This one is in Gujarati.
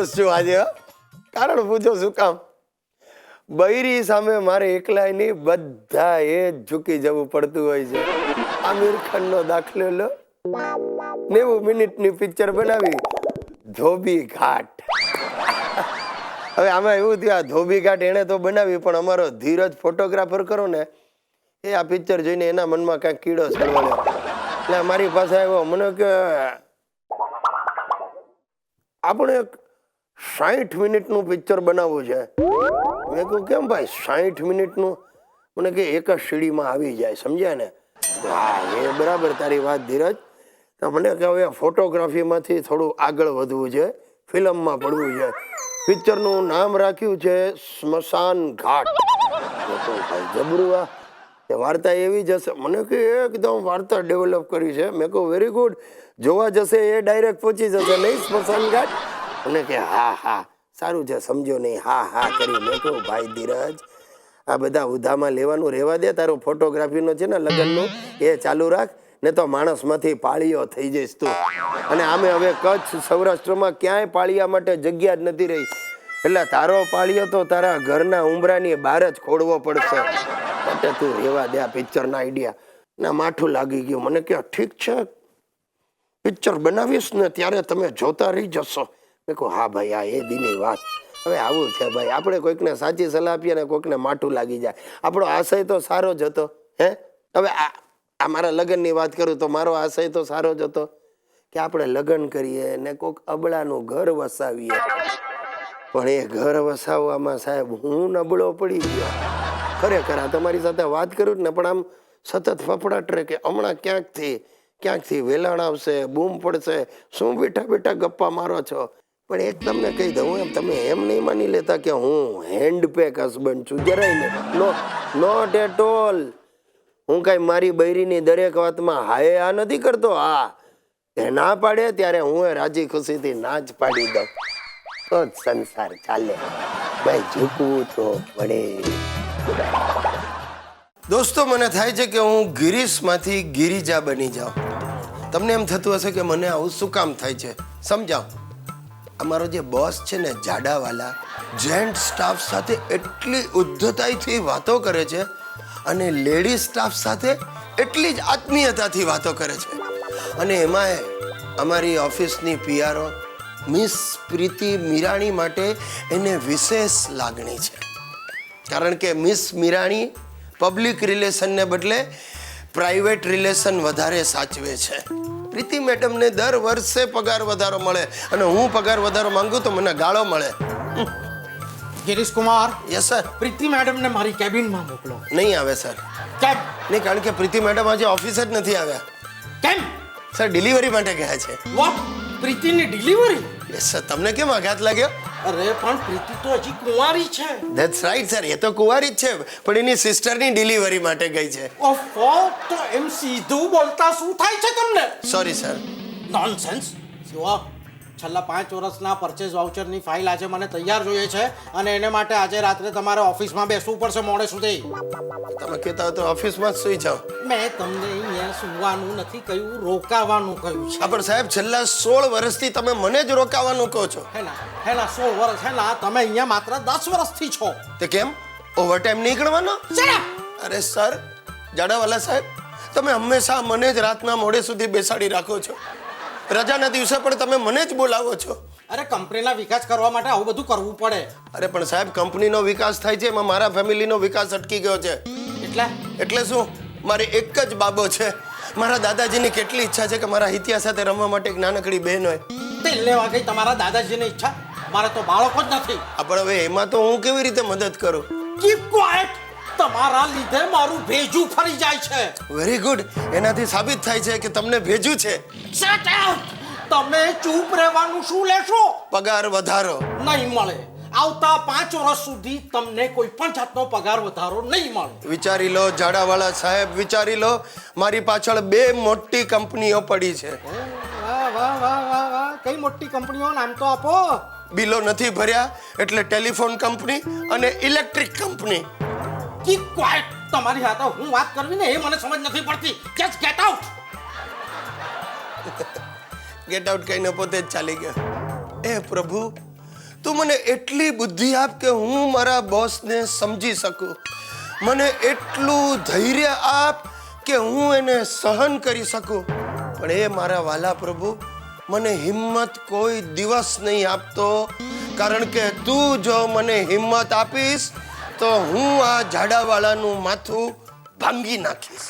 ખુશ છું આજે. કારણ પૂછો શું કામ? બૈરી સામે મારે એકલાય નહીં, બધા એ ઝૂકી જવું પડતું હોય છે. આમિર ખાનનો દાખલો લો. 90 મિનિટની પિક્ચર બનાવી, ધોબી ઘાટ. હવે આમાં એવું થયું, આ ધોબી ઘાટ એને તો બનાવી, પણ અમારો ધીરજ ફોટોગ્રાફર કરો ને, એ આ પિક્ચર જોઈને એના મનમાં કાંઈક કીડો સળવળ્યો. એટલે મારી પાસે આવ્યો, મને કે આપણે 60 મિનિટનું પિક્ચર બનાવવું છે. મેં કહ્યું કેમ ભાઈ 60 મિનિટનું? મને કે એક જ સીડીમાં આવી જાય, સમજ્યા ને? હા, એ બરાબર તારી વાત ધીરજ. તો મને કે હવે ફોટોગ્રાફીમાંથી થોડું આગળ વધવું છે, ફિલ્મમાં પડવું છે. પિક્ચરનું નામ રાખ્યું છે સ્મશાન ઘાટ. ભાઈ જબરું, આ વાર્તા એવી જશે. મને કે એકદમ વાર્તા ડેવલપ કરી છે. મેં કહું વેરી ગુડ, જોવા જશે એ ડાયરેક્ટ પહોંચી જશે નહીં સ્મશાન ઘાટ? મને કે હા હા સારું છે, સમજો નહીં, હા હા કરી. મેં કહું ભાઈ ધીરજ, આ બધા ઉધામાં લેવાનું રહેવા દે, તારું ફોટોગ્રાફીનો છે ને લગ્નનું એ ચાલુ રાખ, ને તો માણસમાંથી પાળીઓ થઈ જઈશ તું. અને આમે હવે કચ્છ સૌરાષ્ટ્રમાં ક્યાંય પાળિયા માટે જગ્યા જ નથી રહી, એટલે તારો પાળિયો તો તારા ઘરના ઉંબરાની બહાર જ ખોડવો પડશે. એટલે તું રહેવા દે આ પિક્ચરના આઈડિયા. ના માઠું લાગી ગયું. મને કે ઠીક છે, પિક્ચર બનાવીશ ને ત્યારે તમે જોતા રહી જશો. મેં કહું હા ભાઈ, આ એ દીની વાત. હવે આવું છે ભાઈ, આપણે કોઈકને સાચી સલાહ આપીએ ને કોઈકને માઠું લાગી જાય. આપણો આશય તો સારો જ હતો. હવે આ મારા લગ્નની વાત કરું તો મારો આશય તો સારો જ હતો કે આપણે લગ્ન કરીએ ને કોઈક અબળાનું ઘર વસાવીએ. પણ એ ઘર વસાવવામાં સાહેબ હું નબળો પડી ગયો. ખરેખર આ તમારી સાથે વાત કરું ને પણ આમ સતત ફફડાટ રહે કે હમણાં ક્યાંકથી વેલાણ આવશે, બૂમ પડશે, શું બેઠા બેઠા ગપ્પા મારો છો. પણ એક તમને કહી દઉં, એમ તમે એમ નહીં માની લેતા કે હું હેન્ડપેક હસબન્ડ છું, જરાય નહીં. Not at all. હું કાંઈ મારી બૈરીની દરેક વાતમાં હાય આ નથી કરતો. હા, એ ના પાડે ત્યારે હું રાજી ખુશીથી ના જ પાડી દઉં, તો જ સંસાર ચાલે. ભાઈ ઝૂકવું તો પડે. દોસ્તો, મને થાય છે કે હું ગિરીશમાંથી ગિરિજા બની જાઉં. તમને એમ થતું હશે કે મને આવું શું કામ થાય છે, સમજાવ. અમારો જે બોસ છે ને જાડાવાલા, જેન્ટ સ્ટાફ સાથે એટલી ઉદ્ધતાઈથી વાતો કરે છે અને લેડી સ્ટાફ સાથે એટલી જ આત્મીયતાથી વાતો કરે છે. અને એમાંય અમારી ઓફિસની પીઆરઓ મિસ પ્રીતિ મીરાણી માટે એને વિશેષ લાગણી છે. કારણ કે મિસ મીરાણી પબ્લિક રિલેશનને બદલે પ્રાઇવેટ રિલેશન વધારે સાચવે છે. પ્રીતિ મેડમને દર વર્ષે પગાર વધારો મળે અને હું પગાર વધારો માંગુ તો મને ગાળો મળે. ગિરીશ કુમાર. Yes sir. પ્રીતિ મેડમને મારી કેબિનમાં મોકલો. નહીં આવે સર. કેમ? નહીં, કારણ કે પ્રીતિ મેડમ આજે ઓફિસ જ નથી આવ્યા. કેમ? સર ડિલિવરી માટે ગયા છે. વોટ? પ્રીતિની ડિલિવરી? Yes sir. તમને કેમ આઘાત લાગ્યો? અરે પણ પ્રીતિ તો હજી કુંવારી છે. ધેટ્સ રાઈટ સર, એ તો કુંવારી જ છે, પણ એની સિસ્ટરની ડિલિવરી માટે ગઈ છે. ઓફો, તો એમ સીધું બોલતા શું થાય છે તમને? Sorry sir. નોનસેન્સ. જુઓ, છેલ્લા 5 વર્ષના પરચેઝ વાઉચરની ફાઇલ આજે મને તૈયાર જોઈએ છે અને એને માટે આજે રાત્રે તમારે ઓફિસમાં બેસવું પડશે મોડે સુધી. તમે કહેતા હો તો ઓફિસમાં જ સુઈ જાઓ. મેં તમને અહીંયા સુવાનું નથી કહ્યું, રોકાવાનું કહ્યું છે. પણ સાહેબ, છેલ્લા 16 વર્ષથી તમે મને જ રોકાવાનું કહો છો. હેના 16 વર્ષ હેના, તમે અહીંયા માત્ર 10 વર્ષથી છો. તે કેમ? ઓવરટાઈમ નહીં કરવાનો? અરે સર, જાડાવાલા સાહેબ, તમે હંમેશા મને જ રાતના મોડે સુધી બેસાડી રાખો છો. રજાના દિવસે પણ તમે મને જ બોલાવો છો. અરે કંપનીના વિકાસ કરવા માટે આવું બધું કરવું પડે. અરે પણ સાહેબ, કંપનીનો વિકાસ થાય છે, એમાં મારા ફેમિલીનો વિકાસ અટકી ગયો છે. એટલે શું? મારી એક જ બાબો છે. મારા દાદાજીની કેટલી ઈચ્છા છે કે મારા હિતિયા સાથે રમવા માટે એક નાનકડી બહેન હોય. તેલ લેવા ગઈ તમારા દાદાજીની ઈચ્છા? મારે તો બાળકો જ નથી. પણ હવે એમાં તો હું કેવી રીતે મદદ કરું? Keep quite. તમારા લીધે મારું ભેજું ફરી જાય છે. Very good. એનાથી સાબિત થાય છે કે તમને ભેજું છે. Shut up. તમે ચૂપ રહેવાનું શું લેશો? પગાર વધારો નહીં મળે. આવતા 5 વર્ષ સુધી તમને કોઈ પણ જાતનો પગાર વધારો નહીં મળે. વિચારી લો જાડાવાલા સાહેબ, વિચારી લો. મારી પાછળ 2 મોટી કંપનીઓ પડી છે. વાહ. કઈ મોટી કંપનીઓ? નામ તો આપો. બિલો નથી ભર્યા એટલે ટેલિફોન કંપની અને ઇલેક્ટ્રિક કંપની. Keep quite. તમારી સાથે હું વાત કરવી ને એ મને સમજ નથી પડતી. Just get out. Get out કહીને પોતે જ ચાલી ગયો. એ પ્રભુ, તું મને એટલી બુદ્ધિ આપ કે હું મારા બોસને સમજી શકું. મને એટલું ધૈર્ય આપ કે હું એને સહન કરી શકું. પણ એ મારા વાલા પ્રભુ, મને હિંમત કોઈ દિવસ નહીં આપતો, કારણ કે તું જો મને હિંમત આપીશ તો હું આ ઝાડાવાળાનું માથું ભાંગી નાખીશ.